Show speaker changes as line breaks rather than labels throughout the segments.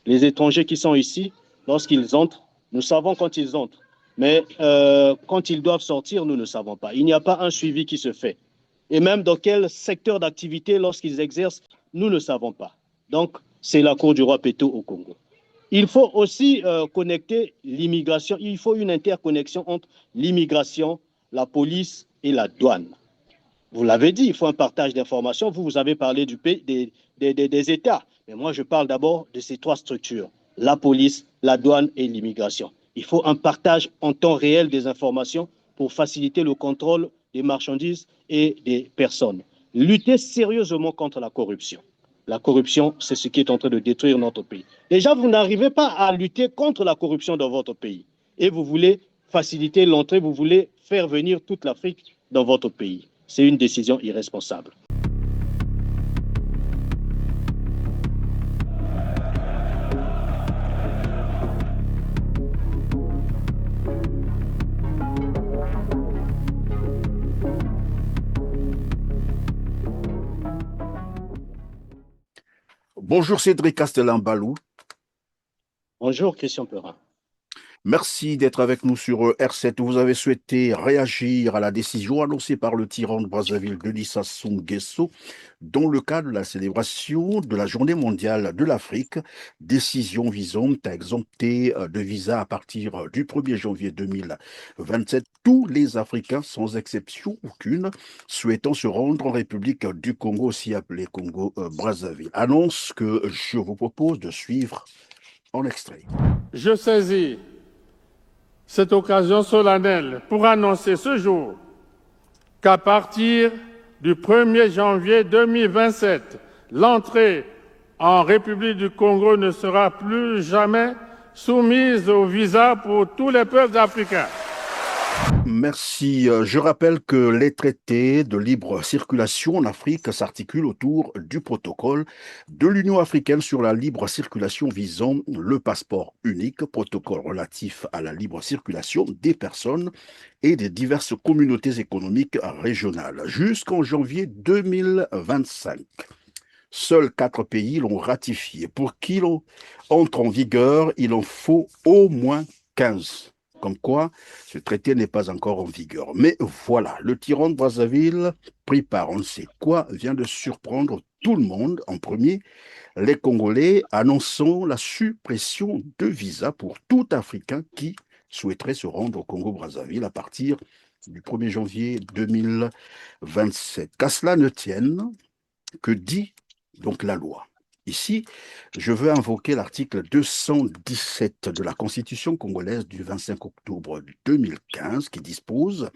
Les étrangers qui sont ici, lorsqu'ils entrent, nous savons quand ils entrent. Mais quand ils doivent sortir, nous ne savons pas. Il n'y a pas un suivi qui se fait. Et même dans quel secteur d'activité, lorsqu'ils exercent, nous ne savons pas. Donc, c'est la cour du roi Peto au Congo. Il faut aussi connecter l'immigration. Il faut une interconnexion entre l'immigration, la police et la douane. Vous l'avez dit, il faut un partage d'informations. Vous avez parlé du pays, des États. Mais moi, je parle d'abord de ces trois structures, la police, la douane et l'immigration. Il faut un partage en temps réel des informations pour faciliter le contrôle des marchandises et des personnes. Lutter sérieusement contre la corruption. La corruption, c'est ce qui est en train de détruire notre pays. Déjà, vous n'arrivez pas à lutter contre la corruption dans votre pays. Et vous voulez faciliter l'entrée, vous voulez faire venir toute l'Afrique dans votre pays. C'est une décision irresponsable.
Bonjour Cédric Castellan-Balou.
Bonjour Christian Perrin.
Merci d'être avec nous sur R7. Vous avez souhaité réagir à la décision annoncée par le tyran de Brazzaville, Denis Sassou Nguesso, dans le cadre de la célébration de la Journée mondiale de l'Afrique, décision visant à exempter de visa à partir du 1er janvier 2027 tous les Africains, sans exception aucune, souhaitant se rendre en République du Congo, aussi appelée Congo-Brazzaville. Annonce que je vous propose de suivre en extrait.
Je saisis cette occasion solennelle pour annoncer ce jour qu'à partir du 1er janvier 2027, l'entrée en République du Congo ne sera plus jamais soumise au visa pour tous les peuples africains.
Merci. Je rappelle que les traités de libre circulation en Afrique s'articulent autour du protocole de l'Union africaine sur la libre circulation visant le passeport unique, protocole relatif à la libre circulation des personnes et des diverses communautés économiques régionales. Jusqu'en janvier 2025, seuls 4 pays l'ont ratifié. Pour qu'il entre en vigueur, il en faut au moins 15. Comme quoi, ce traité n'est pas encore en vigueur. Mais voilà, le tyran de Brazzaville, pris par on ne sait quoi, vient de surprendre tout le monde. En premier, les Congolais annonçant la suppression de visas pour tout Africain qui souhaiterait se rendre au Congo-Brazzaville à partir du 1er janvier 2027. Qu'à cela ne tienne, que dit donc la loi? Ici, je veux invoquer l'article 217 de la Constitution congolaise du 25 octobre 2015 qui dispose: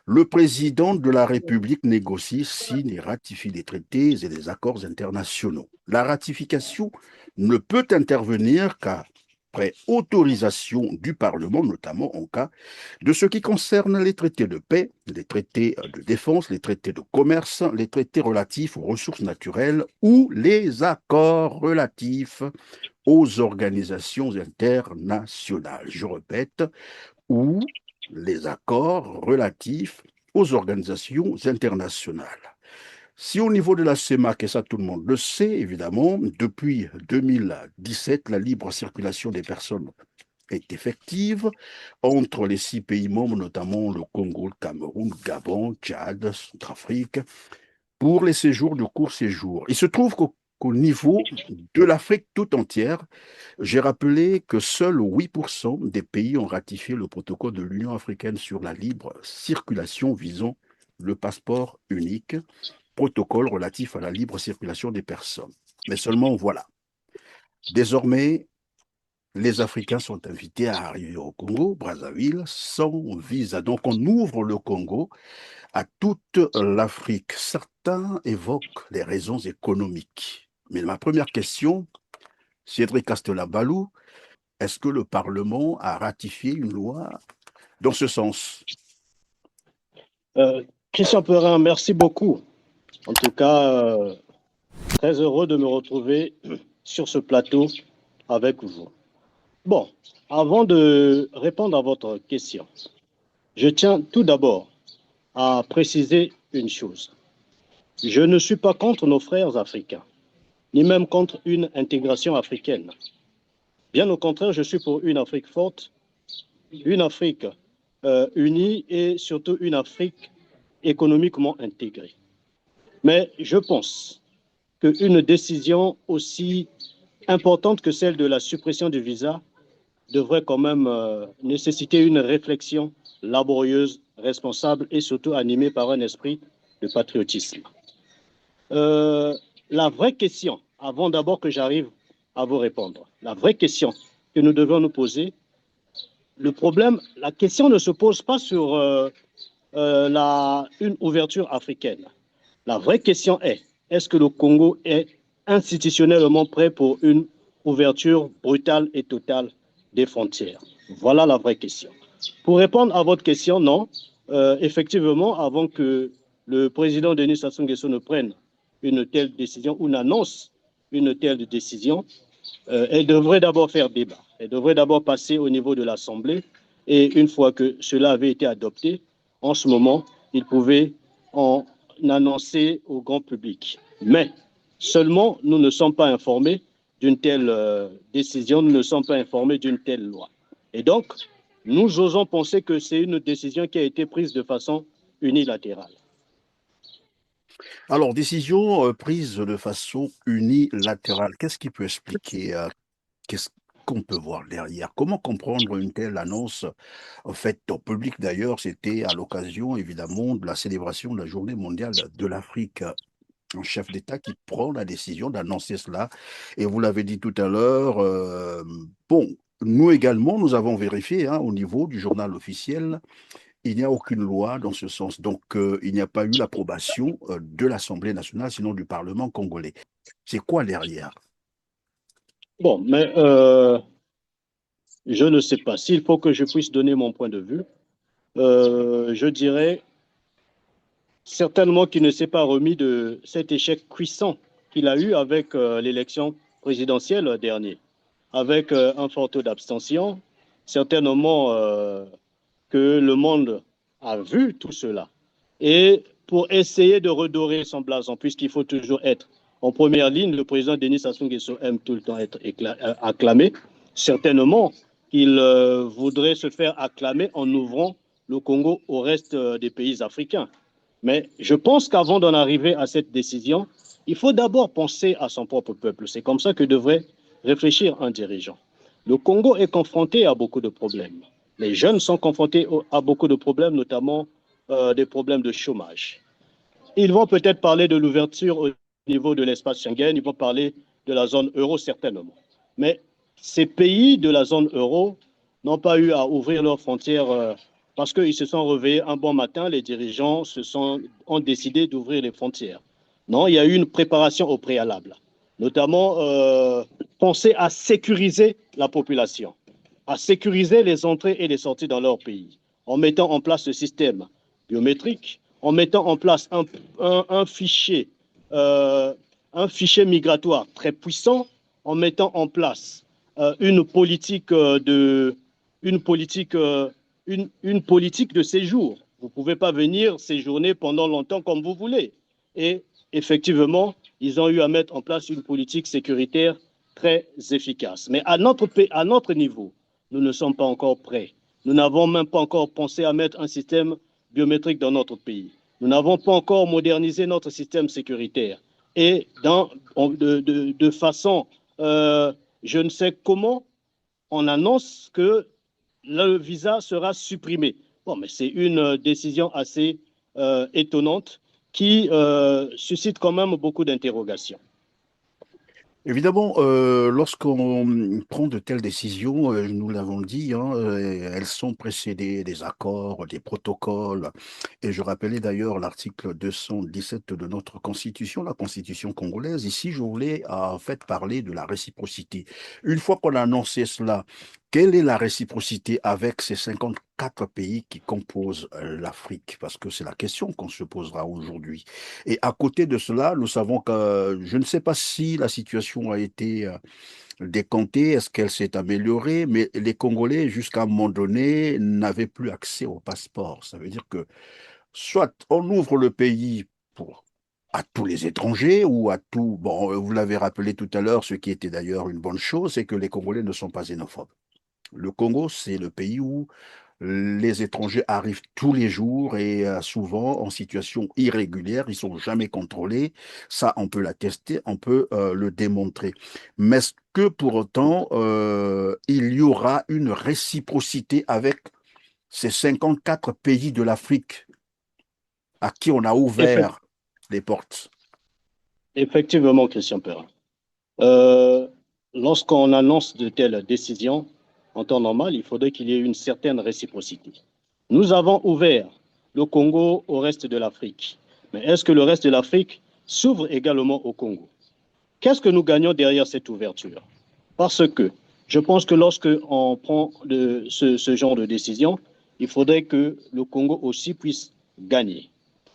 le président de la République négocie, signe et ratifie les traités et les accords internationaux. La ratification ne peut intervenir qu'après autorisation du Parlement, notamment en cas de ce qui concerne les traités de paix, les traités de défense, les traités de commerce, les traités relatifs aux ressources naturelles ou les accords relatifs aux organisations internationales. Je répète, ou les accords relatifs aux organisations internationales. Si au niveau de la CEMAC, et ça tout le monde le sait évidemment, depuis 2017, la libre circulation des personnes est effective entre les 6 pays membres, notamment le Congo, le Cameroun, le Gabon, Tchad, Centrafrique, pour les séjours de court séjour. Il se trouve qu'au niveau de l'Afrique tout entière, j'ai rappelé que seuls 8% des pays ont ratifié le protocole de l'Union africaine sur la libre circulation visant le passeport unique, protocole relatif à la libre circulation des personnes. Mais seulement, voilà. Désormais, les Africains sont invités à arriver au Congo, Brazzaville, sans visa. Donc, on ouvre le Congo à toute l'Afrique. Certains évoquent les raisons économiques. Mais ma première question, Cédric Castellan-Balou, est-ce que le Parlement a ratifié une loi dans ce sens?
Christian Perrin, merci beaucoup. En tout cas, très heureux de me retrouver sur ce plateau avec vous. Bon, avant de répondre à votre question, je tiens tout d'abord à préciser une chose. Je ne suis pas contre nos frères africains, ni même contre une intégration africaine. Bien au contraire, je suis pour une Afrique forte, une Afrique unie et surtout une Afrique économiquement intégrée. Mais je pense qu'une décision aussi importante que celle de la suppression du visa devrait quand même nécessiter une réflexion laborieuse, responsable et surtout animée par un esprit de patriotisme. La vraie question, avant d'abord que j'arrive à vous répondre, la vraie question que nous devons nous poser, la question ne se pose pas sur une ouverture africaine. La vraie question est-ce que le Congo est institutionnellement prêt pour une ouverture brutale et totale des frontières? Voilà la vraie question. Pour répondre à votre question, non. Effectivement, avant que le président Denis Sassou Nguesso ne prenne une telle décision ou n'annonce une telle décision, elle devrait d'abord faire débat. Elle devrait d'abord passer au niveau de l'Assemblée. Et une fois que cela avait été adopté, en ce moment, il pouvait en annoncer au grand public. Mais seulement, nous ne sommes pas informés d'une telle décision, nous ne sommes pas informés d'une telle loi. Et donc, nous osons penser que c'est une décision qui a été prise de façon unilatérale.
Alors, décision prise de façon unilatérale. Qu'est-ce qui peut expliquer qu'est-ce qu'on peut voir derrière? Comment comprendre une telle annonce faite au public d'ailleurs? C'était à l'occasion évidemment de la célébration de la Journée mondiale de l'Afrique. Un chef d'État qui prend la décision d'annoncer cela. Et vous l'avez dit tout à l'heure, bon, nous également, nous avons vérifié au niveau du journal officiel, il n'y a aucune loi dans ce sens. Donc, il n'y a pas eu l'approbation de l'Assemblée nationale, sinon du Parlement congolais. C'est quoi derrière?
Bon, mais je ne sais pas. S'il faut que je puisse donner mon point de vue, je dirais certainement qu'il ne s'est pas remis de cet échec cuissant qu'il a eu avec l'élection présidentielle dernière, avec un fort taux d'abstention, certainement que le monde a vu tout cela. Et pour essayer de redorer son blason, puisqu'il faut toujours être en première ligne, le président Denis Sassou Nguesso aime tout le temps être acclamé. Certainement qu'il voudrait se faire acclamer en ouvrant le Congo au reste des pays africains. Mais je pense qu'avant d'en arriver à cette décision, il faut d'abord penser à son propre peuple. C'est comme ça que devrait réfléchir un dirigeant. Le Congo est confronté à beaucoup de problèmes. Les jeunes sont confrontés à beaucoup de problèmes, notamment des problèmes de chômage. Ils vont peut-être parler de l'ouverture au niveau de l'espace Schengen, ils vont parler de la zone euro certainement. Mais ces pays de la zone euro n'ont pas eu à ouvrir leurs frontières parce qu'ils se sont réveillés un bon matin, les dirigeants ont décidé d'ouvrir les frontières. Non, il y a eu une préparation au préalable, notamment penser à sécuriser la population, à sécuriser les entrées et les sorties dans leur pays, en mettant en place le système biométrique, en mettant en place un fichier migratoire très puissant, en mettant en place une politique de séjour. Vous ne pouvez pas venir séjourner pendant longtemps comme vous voulez. Et effectivement, ils ont eu à mettre en place une politique sécuritaire très efficace. Mais à notre niveau, nous ne sommes pas encore prêts. Nous n'avons même pas encore pensé à mettre un système biométrique dans notre pays. Nous n'avons pas encore modernisé notre système sécuritaire. Et de façon, je ne sais comment, on annonce que le visa sera supprimé. Bon, mais c'est une décision assez étonnante qui suscite quand même beaucoup d'interrogations.
Évidemment, lorsqu'on prend de telles décisions, nous l'avons dit, elles sont précédées des accords, des protocoles. Et je rappelais d'ailleurs l'article 217 de notre Constitution, la Constitution congolaise. Ici, je voulais en fait parler de la réciprocité. Une fois qu'on a annoncé cela, quelle est la réciprocité avec ces 54 pays qui composent l'Afrique? Parce que c'est la question qu'on se posera aujourd'hui. Et à côté de cela, nous savons que je ne sais pas si la situation a été décantée, est-ce qu'elle s'est améliorée, mais les Congolais, jusqu'à un moment donné, n'avaient plus accès au passeport. Ça veut dire que soit on ouvre le pays pour à tous les étrangers ou à tout. Bon, vous l'avez rappelé tout à l'heure, ce qui était d'ailleurs une bonne chose, c'est que les Congolais ne sont pas xénophobes. Le Congo, c'est le pays où les étrangers arrivent tous les jours et souvent en situation irrégulière. Ils sont jamais contrôlés. Ça, on peut l'attester, on peut le démontrer. Mais est-ce que pour autant, il y aura une réciprocité avec ces 54 pays de l'Afrique à qui on a
Effect-
ouvert les portes?
Effectivement, Christian Perrin. Euh, Lorsqu'on annonce de telles décisions, en temps normal, il faudrait qu'il y ait une certaine réciprocité. Nous avons ouvert le Congo au reste de l'Afrique. Mais est-ce que le reste de l'Afrique s'ouvre également au Congo? Qu'est-ce que nous gagnons derrière cette ouverture? Parce que je pense que lorsque on prend ce genre de décision, il faudrait que le Congo aussi puisse gagner.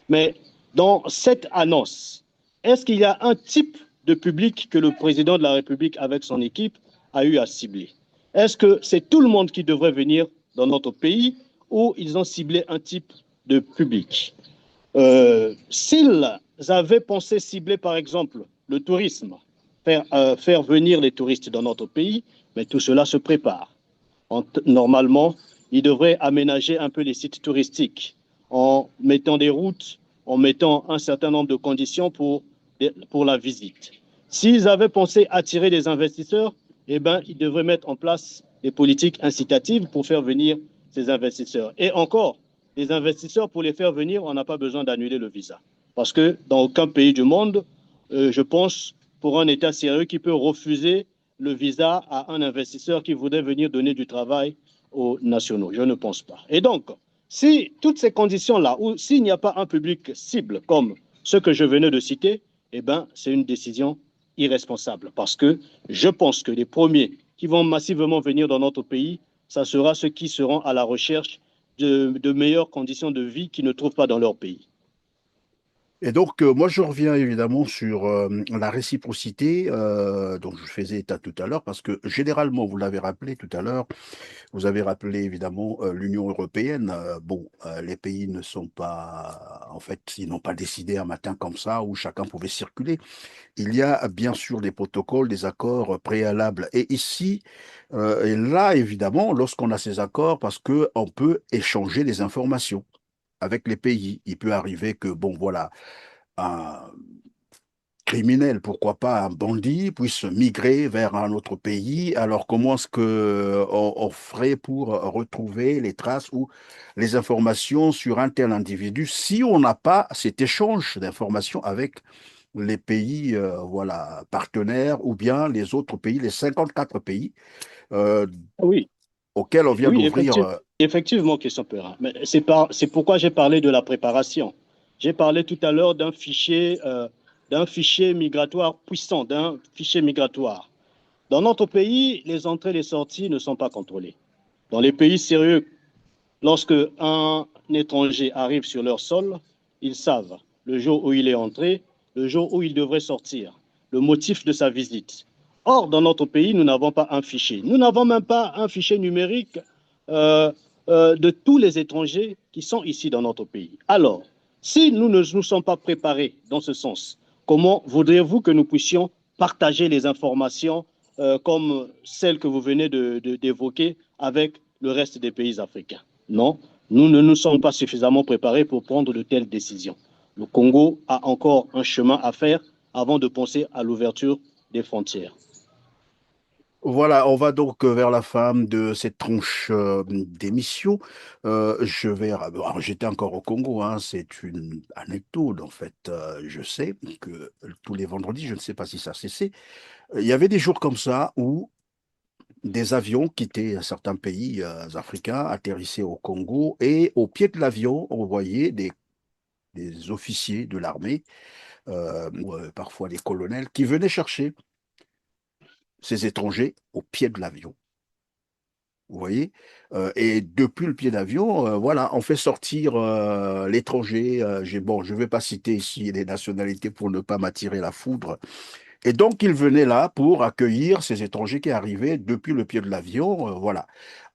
Mais dans cette annonce, est-ce qu'il y a un type de public que le président de la République, avec son équipe, a eu à cibler? Est-ce que c'est tout le monde qui devrait venir dans notre pays ou ils ont ciblé un type de public? S'ils avaient pensé cibler, par exemple, le tourisme, faire venir les touristes dans notre pays, mais tout cela se prépare. Normalement, ils devraient aménager un peu les sites touristiques en mettant des routes, en mettant un certain nombre de conditions pour la visite. S'ils avaient pensé attirer des investisseurs, eh ben, ils devraient mettre en place des politiques incitatives pour faire venir ces investisseurs. Et encore, les investisseurs, pour les faire venir, on n'a pas besoin d'annuler le visa. Parce que dans aucun pays du monde, je pense, pour un État sérieux qui peut refuser le visa à un investisseur qui voudrait venir donner du travail aux nationaux. Je ne pense pas. Et donc, si toutes ces conditions-là, ou s'il n'y a pas un public cible comme ce que je venais de citer, eh bien, c'est une décision irresponsable. Parce que je pense que les premiers qui vont massivement venir dans notre pays, ça sera ceux qui seront à la recherche de meilleures conditions de vie qu'ils ne trouvent pas dans leur pays.
Et donc, moi, je reviens évidemment sur la réciprocité dont je faisais état tout à l'heure, parce que généralement, vous l'avez rappelé tout à l'heure, vous avez rappelé évidemment l'Union européenne. Bon, les pays ne sont pas, en fait, ils n'ont pas décidé un matin comme ça où chacun pouvait circuler. Il y a bien sûr des protocoles, des accords préalables. Et ici, et là, évidemment, lorsqu'on a ces accords, parce que on peut échanger des informations avec les pays. Il peut arriver que, bon, voilà, un criminel, pourquoi pas un bandit, puisse migrer vers un autre pays. Alors, comment est-ce que on ferait pour retrouver les traces ou les informations sur un tel individu si on n'a pas cet échange d'informations avec les pays voilà, partenaires ou bien les autres pays, les 54 pays euh,
Oui,
auxquels on vient
oui,
d'ouvrir.
effectivement, question Perrin. Mais c'est pourquoi j'ai parlé de la préparation. J'ai parlé tout à l'heure d'un fichier migratoire puissant, d'un fichier migratoire. Dans notre pays, les entrées et les sorties ne sont pas contrôlées. Dans les pays sérieux, lorsque un étranger arrive sur leur sol, ils savent le jour où il est entré, le jour où il devrait sortir, le motif de sa visite. Or, dans notre pays, nous n'avons pas un fichier. Nous n'avons même pas un fichier numérique euh, de tous les étrangers qui sont ici dans notre pays. Alors, si nous ne nous sommes pas préparés dans ce sens, comment voudriez-vous que nous puissions partager les informations comme celles que vous venez d'évoquer avec le reste des pays africains? Non, nous ne nous sommes pas suffisamment préparés pour prendre de telles décisions. Le Congo a encore un chemin à faire avant de penser à l'ouverture des frontières.
Voilà, on va donc vers la fin de cette tranche d'émission. Je vais, alors, j'étais encore au Congo, hein, c'est une anecdote en fait. Je sais que tous les vendredis, je ne sais pas si ça a cessé, il y avait des jours comme ça où des avions quittaient certains pays africains, atterrissaient au Congo et au pied de l'avion, on voyait des officiers de l'armée, ou, parfois des colonels, qui venaient chercher ces étrangers au pied de l'avion. Vous voyez? Et depuis le pied d'avion, voilà, on fait sortir l'étranger. Bon, je ne vais pas citer ici les nationalités pour ne pas m'attirer la foudre. Et donc, ils venaient là pour accueillir ces étrangers qui arrivaient depuis le pied de l'avion. Voilà.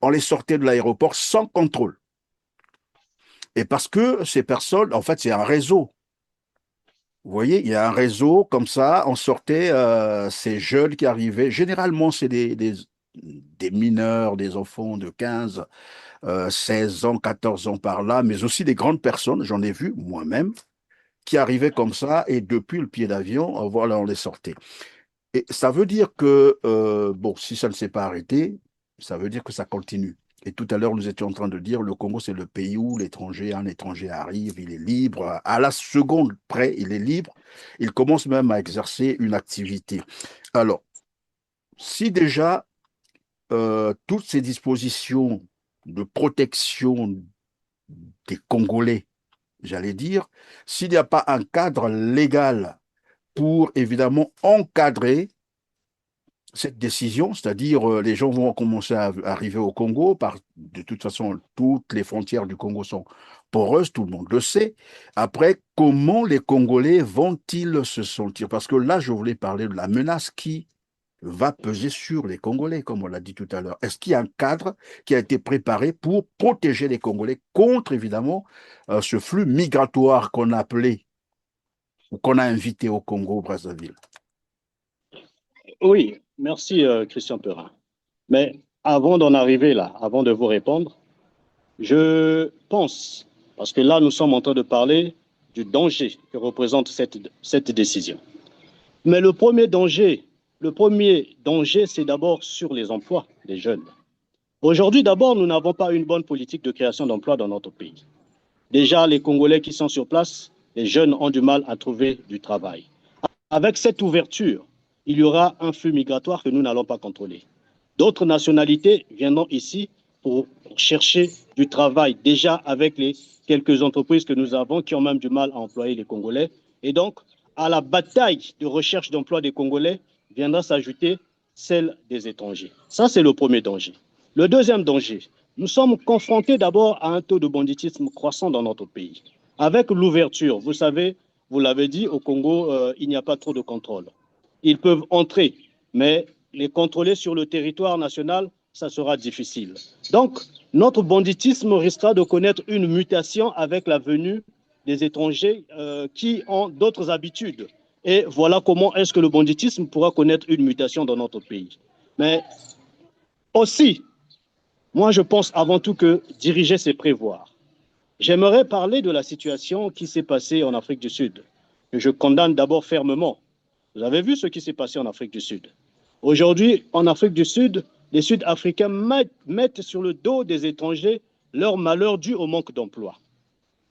On les sortait de l'aéroport sans contrôle. Et parce que ces personnes, en fait, c'est un réseau. Vous voyez, il y a un réseau comme ça, on sortait ces jeunes qui arrivaient. Généralement, c'est des mineurs, des enfants de 15, 16 ans, 14 ans par là, mais aussi des grandes personnes, j'en ai vu moi-même, qui arrivaient comme ça et depuis le pied d'avion, voilà, on les sortait. Et ça veut dire que, bon, si ça ne s'est pas arrêté, ça veut dire que ça continue. Et tout à l'heure, nous étions en train de dire, le Congo, c'est le pays où un étranger arrive, il est libre. À la seconde près, il est libre. Il commence même à exercer une activité. Alors, si déjà toutes ces dispositions de protection des Congolais, j'allais dire, s'il n'y a pas un cadre légal pour évidemment encadrer cette décision, c'est-à-dire les gens vont commencer à arriver au Congo. De toute façon, toutes les frontières du Congo sont poreuses, tout le monde le sait. Après, comment les Congolais vont-ils se sentir? Parce que là, je voulais parler de la menace qui va peser sur les Congolais, comme on l'a dit tout à l'heure. Est-ce qu'il y a un cadre qui a été préparé pour protéger les Congolais contre, évidemment, ce flux migratoire qu'on a appelé ou qu'on a invité au Congo-Brazzaville?
Oui, merci Christian Perrin. Mais avant d'en arriver là, avant de vous répondre, je pense, parce que là nous sommes en train de parler du danger que représente cette décision. Mais le premier danger, c'est d'abord sur les emplois des jeunes. Aujourd'hui, d'abord, nous n'avons pas une bonne politique de création d'emplois dans notre pays. Déjà, les Congolais qui sont sur place, les jeunes ont du mal à trouver du travail. Avec cette ouverture, il y aura un flux migratoire que nous n'allons pas contrôler. D'autres nationalités viendront ici pour chercher du travail, déjà avec les quelques entreprises que nous avons qui ont même du mal à employer les Congolais. Et donc, à la bataille de recherche d'emploi des Congolais viendra s'ajouter celle des étrangers. Ça, c'est le premier danger. Le deuxième danger, nous sommes confrontés d'abord à un taux de banditisme croissant dans notre pays. Avec l'ouverture, vous savez, vous l'avez dit, au Congo, il n'y a pas trop de contrôle. Ils peuvent entrer, mais les contrôler sur le territoire national, ça sera difficile. Donc, notre banditisme risquera de connaître une mutation avec la venue des étrangers qui ont d'autres habitudes. Et voilà comment est-ce que le banditisme pourra connaître une mutation dans notre pays. Mais aussi, moi, je pense avant tout que diriger, c'est prévoir. J'aimerais parler de la situation qui s'est passée en Afrique du Sud, que je condamne d'abord fermement. Vous avez vu ce qui s'est passé en Afrique du Sud. Aujourd'hui, en Afrique du Sud, les Sud-Africains mettent sur le dos des étrangers leur malheur dû au manque d'emploi.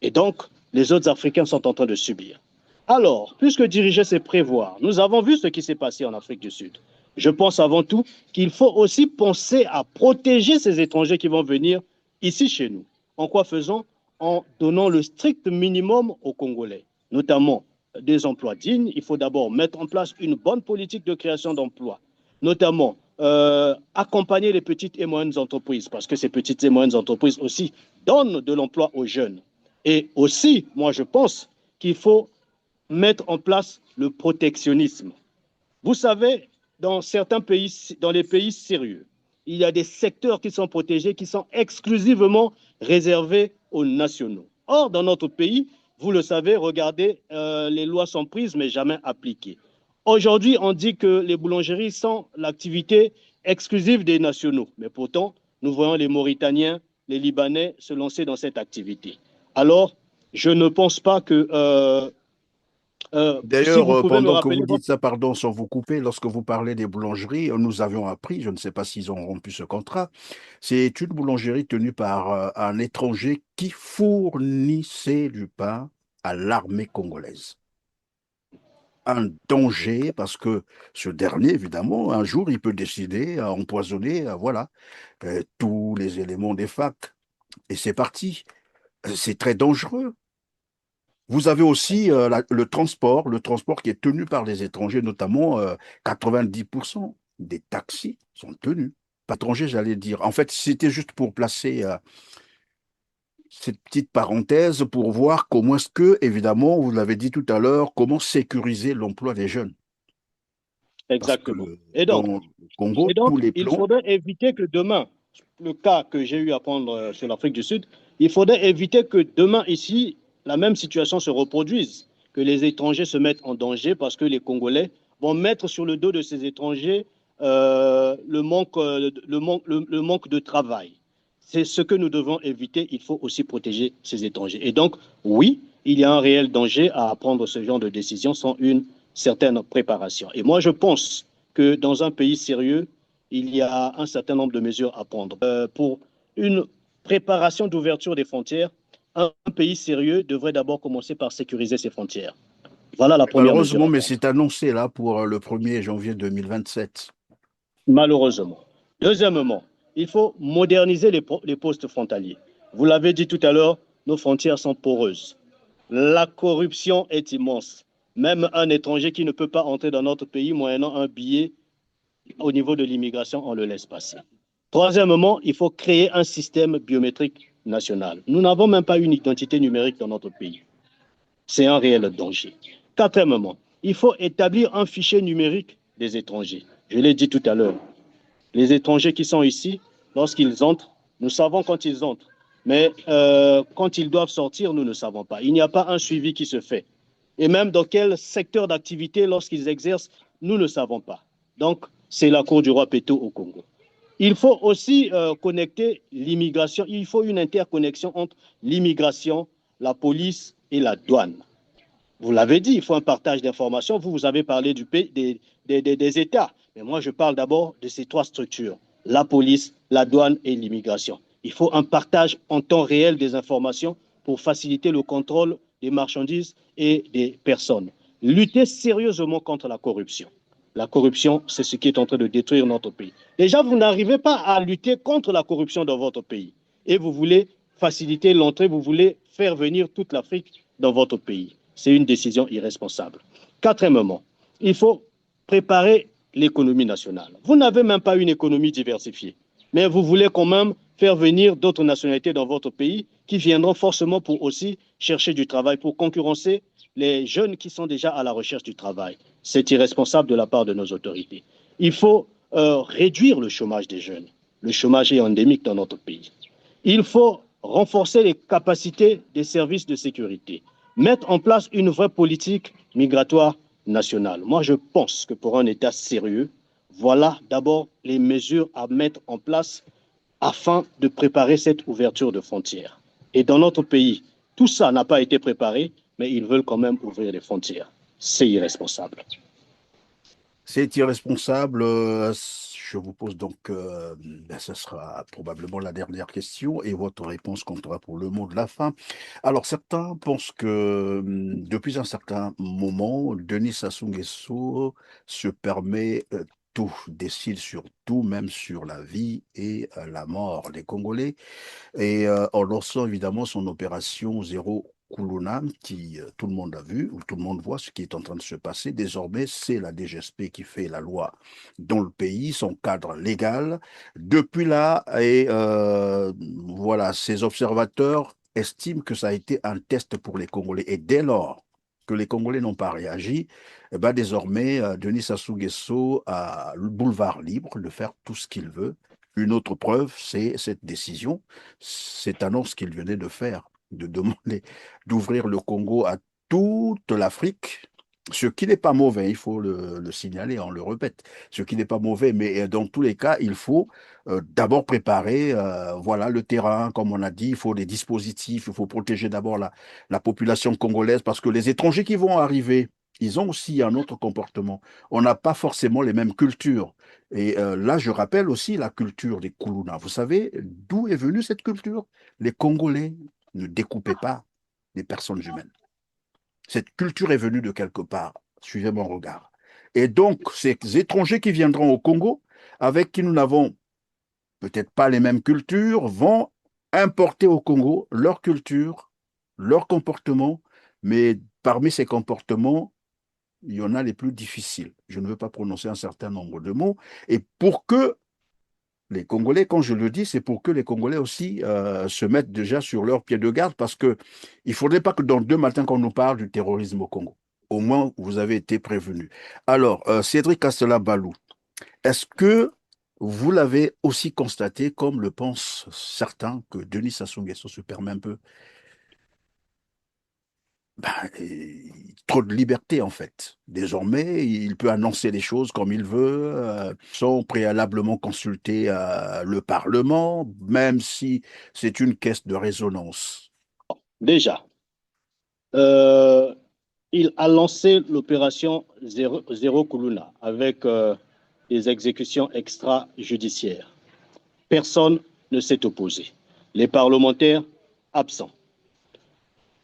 Et donc, les autres Africains sont en train de subir. Alors, puisque diriger, c'est prévoir, nous avons vu ce qui s'est passé en Afrique du Sud. Je pense avant tout qu'il faut aussi penser à protéger ces étrangers qui vont venir ici chez nous. En quoi faisant? En donnant le strict minimum aux Congolais, notamment des emplois dignes. Il faut d'abord mettre en place une bonne politique de création d'emplois, notamment accompagner les petites et moyennes entreprises, parce que ces petites et moyennes entreprises aussi donnent de l'emploi aux jeunes. Et aussi, moi, je pense qu'il faut mettre en place le protectionnisme. Vous savez, dans certains pays, dans les pays sérieux, il y a des secteurs qui sont protégés, qui sont exclusivement réservés aux nationaux. Or, dans notre pays, vous le savez, regardez, les lois sont prises mais jamais appliquées. Aujourd'hui, on dit que les boulangeries sont l'activité exclusive des nationaux. Mais pourtant, nous voyons les Mauritaniens, les Libanais se lancer dans cette activité. Alors, je ne pense pas que si vous
D'ailleurs,
pouvez me
pendant que
rappeler
vous dites
votre...
ça, pardon, sans vous couper, lorsque vous parlez des boulangeries, nous avions appris, je ne sais pas s'ils ont rompu ce contrat, c'est une boulangerie tenue par un étranger qui fournissait du pain à l'armée congolaise. Un danger parce que ce dernier, évidemment, un jour, il peut décider à empoisonner, voilà, tous les éléments des facs. Et c'est parti. C'est très dangereux. Vous avez aussi le transport qui est tenu par les étrangers, notamment 90% des taxis sont tenus. Pas étrangers, j'allais dire. En fait, c'était juste pour placer cette petite parenthèse pour voir comment est-ce que, évidemment, vous l'avez dit tout à l'heure, comment sécuriser l'emploi des jeunes. Parce que
Exactement.
dans le Congo, tous les
Il
plans,
faudrait éviter que demain, le cas que j'ai eu à prendre sur l'Afrique du Sud, il faudrait éviter que demain, ici, la même situation se reproduise. que les étrangers se mettent en danger parce que les Congolais vont mettre sur le dos de ces étrangers le manque de travail. C'est ce que nous devons éviter. Il faut aussi protéger ces étrangers. Et donc, oui, il y a un réel danger à prendre ce genre de décision sans une certaine préparation. Et moi, je pense que dans un pays sérieux, il y a un certain nombre de mesures à prendre. Pour une préparation d'ouverture des frontières, un pays sérieux devrait d'abord commencer par sécuriser ses frontières. Voilà la première mesure
Malheureusement,
à
mais
prendre.
c'est annoncé là pour le 1er janvier 2027.
Malheureusement. Deuxièmement, il faut moderniser les postes frontaliers. Vous l'avez dit tout à l'heure, nos frontières sont poreuses. La corruption est immense. Même un étranger qui ne peut pas entrer dans notre pays moyennant un billet au niveau de l'immigration, on le laisse passer. Troisièmement, il faut créer un système biométrique national. Nous n'avons même pas une identité numérique dans notre pays. C'est un réel danger. Quatrièmement, il faut établir un fichier numérique des étrangers. Je l'ai dit tout à l'heure. Les étrangers qui sont ici, lorsqu'ils entrent, nous savons quand ils entrent. Mais quand ils doivent sortir, nous ne savons pas. Il n'y a pas un suivi qui se fait. Et même dans quel secteur d'activité, lorsqu'ils exercent, nous ne savons pas. Donc, c'est la cour du roi Péto au Congo. Il faut aussi connecter l'immigration. Il faut une interconnexion entre l'immigration, la police et la douane. Vous l'avez dit, il faut un partage d'informations. Vous avez parlé du pays, des États. Mais moi, je parle d'abord de ces trois structures, la police, la douane et l'immigration. Il faut un partage en temps réel des informations pour faciliter le contrôle des marchandises et des personnes. Lutter sérieusement contre la corruption. La corruption, c'est ce qui est en train de détruire notre pays. Déjà, vous n'arrivez pas à lutter contre la corruption dans votre pays. Et vous voulez faciliter l'entrée, vous voulez faire venir toute l'Afrique dans votre pays. C'est une décision irresponsable. Quatrièmement, il faut préparer l'économie nationale. Vous n'avez même pas une économie diversifiée, mais vous voulez quand même faire venir d'autres nationalités dans votre pays qui viendront forcément pour aussi chercher du travail, pour concurrencer les jeunes qui sont déjà à la recherche du travail. C'est irresponsable de la part de nos autorités. Il faut réduire le chômage des jeunes. Le chômage est endémique dans notre pays. Il faut renforcer les capacités des services de sécurité, mettre en place une vraie politique migratoire nationale. Moi, je pense que pour un État sérieux, voilà d'abord les mesures à mettre en place afin de préparer cette ouverture de frontières. Et dans notre pays, tout ça n'a pas été préparé, mais ils veulent quand même ouvrir les frontières. C'est irresponsable.
C'est irresponsable. Je vous pose donc, ce sera probablement la dernière question et votre réponse comptera pour le mot de la fin. Alors, certains pensent que depuis un certain moment, Denis Sassou Nguesso se permet tout, décide sur tout, même sur la vie et la mort des Congolais. Et en lançant évidemment son opération Zéro Kuluna, qui tout le monde a vu, ou tout le monde voit ce qui est en train de se passer. Désormais, c'est la DGSP qui fait la loi dans le pays, son cadre légal. Depuis là, et voilà, ces observateurs estiment que ça a été un test pour les Congolais. Et dès lors que les Congolais n'ont pas réagi, eh ben désormais, Denis Sassou Nguesso a le boulevard libre de faire tout ce qu'il veut. Une autre preuve, c'est cette décision, cette annonce qu'il venait de faire, de demander d'ouvrir le Congo à toute l'Afrique, ce qui n'est pas mauvais, il faut le signaler, on le répète, ce qui n'est pas mauvais, mais dans tous les cas, il faut d'abord préparer voilà, le terrain, comme on a dit, il faut des dispositifs, il faut protéger d'abord la population congolaise, parce que les étrangers qui vont arriver, ils ont aussi un autre comportement. On n'a pas forcément les mêmes cultures. Et là, je rappelle aussi la culture des Kuluna. Vous savez d'où est venue cette culture? Les Congolais ne découpaient pas les personnes humaines. Cette culture est venue de quelque part. Suivez mon regard. Et donc, ces étrangers qui viendront au Congo, avec qui nous n'avons peut-être pas les mêmes cultures, vont importer au Congo leur culture, leur comportement, mais parmi ces comportements, il y en a les plus difficiles. Je ne veux pas prononcer un certain nombre de mots. Et pour que les Congolais, quand je le dis, c'est pour que les Congolais aussi se mettent déjà sur leur pied de garde, parce qu'il ne faudrait pas que dans 2 matins, qu'on nous parle du terrorisme au Congo. Au moins, vous avez été prévenus. Alors, Cédric Castella-Balou, est-ce que vous l'avez aussi constaté, comme le pensent certains, que Denis Sassou Nguesso se permet un peu? ben, trop de liberté en fait. Désormais, il peut annoncer les choses comme il veut, sans préalablement consulter le Parlement, même si c'est une caisse de résonance.
Déjà, euh, il a lancé l'opération Zéro Kuluna avec des exécutions extrajudiciaires. Personne ne s'est opposé. Les parlementaires absents.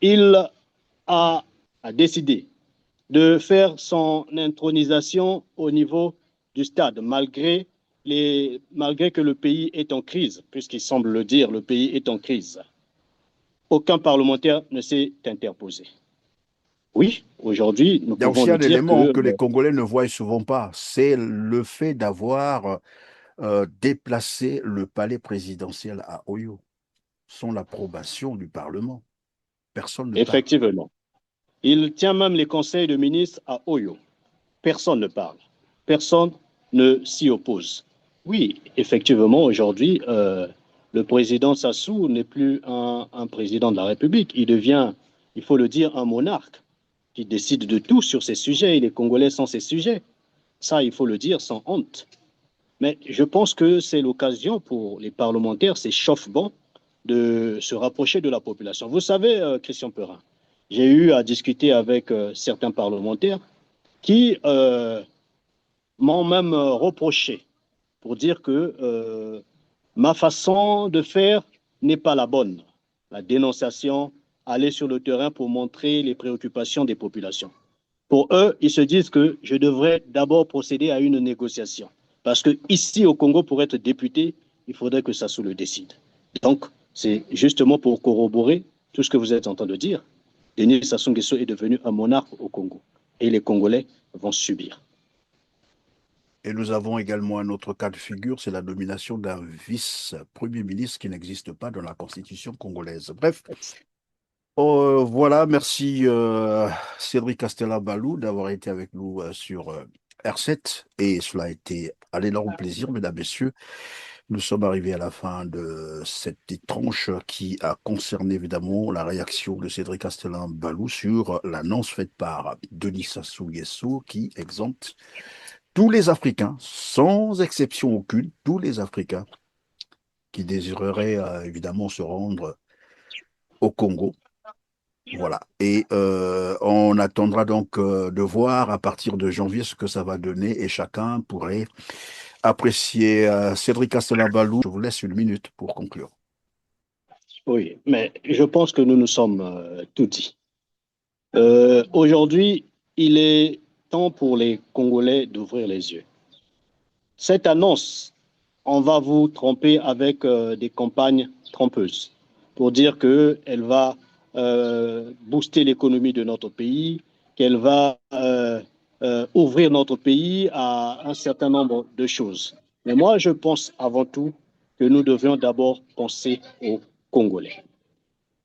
Il a décidé de faire son intronisation au niveau du stade, malgré que le pays est en crise, puisqu'il semble le dire, le pays est en crise. Aucun parlementaire ne s'est interposé. Oui, aujourd'hui, nous
Il y a
pouvons
aussi
nous
un
dire
élément
que
que les Congolais ne voient souvent pas, c'est le fait d'avoir déplacé le palais présidentiel à Oyo, sans l'approbation du Parlement. Personne ne parle.
effectivement, il tient même les conseils de ministres à Oyo. Personne ne parle. Personne ne s'y oppose. Oui, effectivement, aujourd'hui, le président Sassou n'est plus un président de la République. Il devient, il faut le dire, un monarque qui décide de tout sur ces sujets. Et les Congolais sont ces sujets. Ça, il faut le dire sans honte. Mais je pense que c'est l'occasion pour les parlementaires, ces chauffe-bons, de se rapprocher de la population. Vous savez, Christian Perrin, j'ai eu à discuter avec certains parlementaires qui m'ont même reproché pour dire que ma façon de faire n'est pas la bonne. La dénonciation, aller sur le terrain pour montrer les préoccupations des populations. Pour eux, ils se disent que je devrais d'abord procéder à une négociation. Parce que ici au Congo, pour être député, il faudrait que Sassou le décide. Donc, c'est justement pour corroborer tout ce que vous êtes en train de dire. Denis Sassou Nguesso est devenu un monarque au Congo. Et les Congolais vont subir.
Et nous avons également un autre cas de figure, c'est la nomination d'un vice-premier ministre qui n'existe pas dans la constitution congolaise. Bref, voilà, merci Cédric Castella-Balou d'avoir été avec nous sur R7 et cela a été un énorme plaisir, mesdames, messieurs. Nous sommes arrivés à la fin de cette petite tranche qui a concerné évidemment la réaction de Cédric Castellin-Balou sur l'annonce faite par Denis Sassou Nguesso qui exempte tous les Africains, sans exception aucune, tous les Africains qui désireraient évidemment se rendre au Congo. Voilà. Et on attendra donc de voir à partir de janvier ce que ça va donner et chacun pourrait apprécier. Cédric Castellin-Balou, je vous laisse une minute pour conclure.
Oui, mais je pense que nous nous sommes tout dit. Aujourd'hui, il est temps pour les Congolais d'ouvrir les yeux. Cette annonce, on va vous tromper avec des campagnes trompeuses pour dire qu'elle va booster l'économie de notre pays, qu'elle va ouvrir notre pays à un certain nombre de choses. Mais moi, je pense avant tout que nous devrions d'abord penser aux Congolais.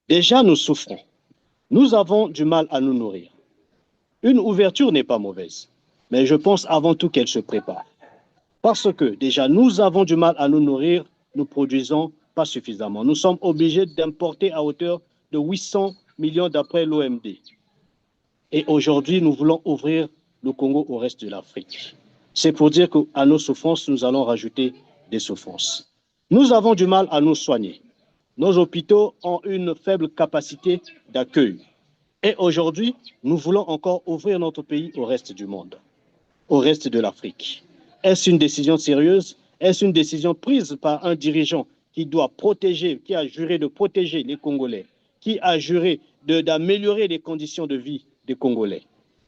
Déjà, nous souffrons. Nous avons du mal à nous nourrir. Une ouverture n'est pas mauvaise, mais je pense avant tout qu'elle se prépare. Parce que déjà, nous avons du mal à nous nourrir, nous produisons pas suffisamment. Nous sommes obligés d'importer à hauteur de 800 millions d'après l'OMD. Et aujourd'hui, nous voulons ouvrir le Congo au reste de l'Afrique. C'est pour dire qu'à nos souffrances, nous allons rajouter des souffrances. Nous avons du mal à nous soigner. Nos hôpitaux ont une faible capacité d'accueil. Et aujourd'hui, nous voulons encore ouvrir notre pays au reste du monde, au reste de l'Afrique. Est-ce une décision sérieuse? Est-ce une décision prise par un dirigeant qui doit protéger, qui a juré de protéger les Congolais, qui a juré d'améliorer les conditions de vie des Congolais?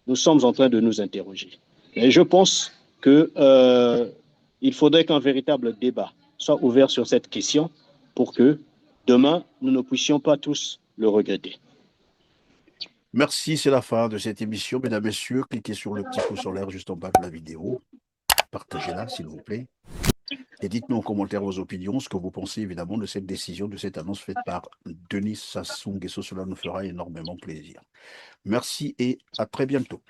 Nous sommes en train de nous interroger. Et je pense qu'il faudrait qu'un véritable débat soit ouvert sur cette question pour que demain, nous ne puissions pas tous le regretter.
Merci, c'est la fin de cette émission. Mesdames, Messieurs, cliquez sur le petit pouce en l'air juste en bas de la vidéo. Partagez-la, s'il vous plaît. Et dites-nous en commentaire vos opinions, ce que vous pensez évidemment de cette décision, de cette annonce faite par Denis Sassou Nguesso. Cela nous fera énormément plaisir. Merci et à très bientôt.